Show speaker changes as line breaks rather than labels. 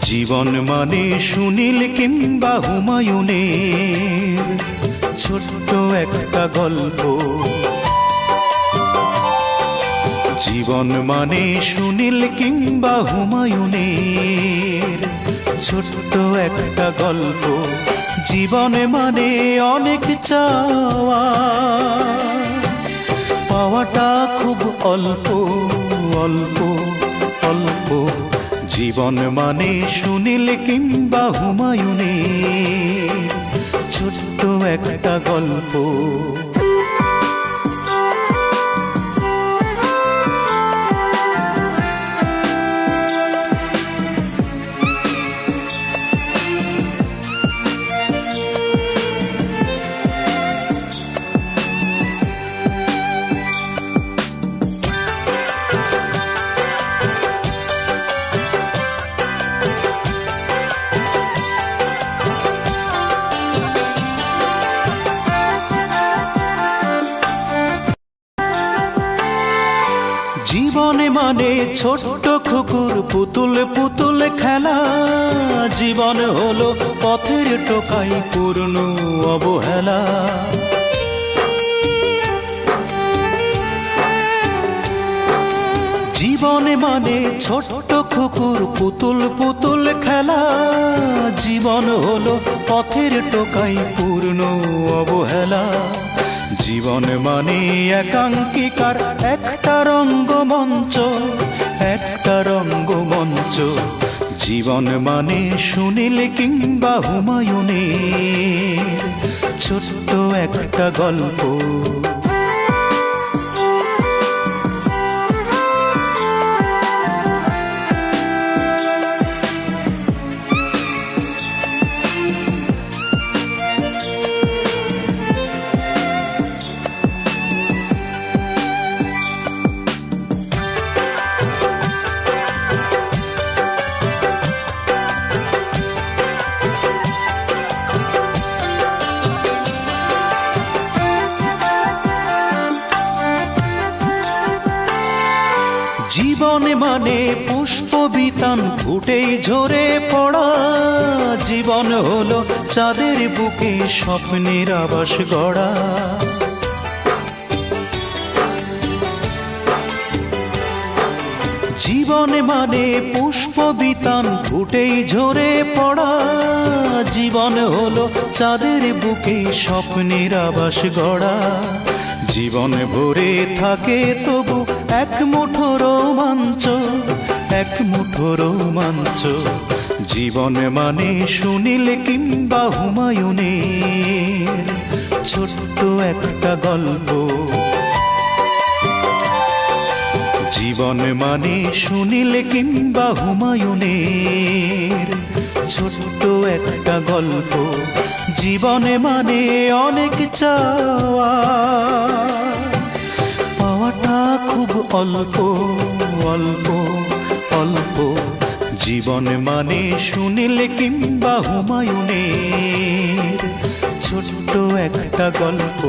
জীবন মানে সুনীল কিংবা হুমায়ুনের ছোট্ট একটা গল্প। জীবন মানে সুনীল কিংবা হুমায়ুনের ছোট্ট একটা গল্প। জীবনে মানে অনেক চাওয়া, পাওয়াটা খুব অল্প অল্প অল্প। জীবন মানে সুনীল কিংবা হুমায়ুনের ছোট্ট একটা গল্প। জীবনে মানে ছোট্ট খুকুর পুতুল পুতুল খেলা। জীবন হলো পথের টোকাই পূর্ণ অবহেলা। জীবনে মানে ছোট্ট খুকুর পুতুল পুতুল খেলা। জীবন হলো পথের টোকাই পূর্ণ অবহেলা। জীবন মানে একাঙ্কিকার একটা রঙ্গমঞ্চ, একটা রঙ্গমঞ্চ। জীবন মানে সুনীল কিংবা হুমায়ুনের ছোট্ট একটা গল্প। জীবনে মানে পুষ্প বিতান ফুটেই ঝরে পড়া। জীবন হলো চাঁদের বুকে স্বপ্নের আবাস গড়া। জীবনে মানে পুষ্প বিতান ফুটেই ঝরে পড়া। জীবন হলো চাঁদের বুকে স্বপ্নের আবাস গড়া। জীবন ভরে থাকে তবু এক মুঠো রোমাঞ্চ, এক মুঠো রোমাঞ্চ। জীবন মানে সুনীল কিংবা হুমায়ুনের ছোট্ট একটা গল্প। জীবন মানে সুনীল কিংবা হুমায়ুনের ছোট্ট একটা গল্প। জীবনে মানে অনেক চাওয়া, পাওয়াটা খুব অল্প অল্প অল্প। জীবন মানে সুনীল কিংবা হুমায়ুনের ছোট্ট একটা গল্প।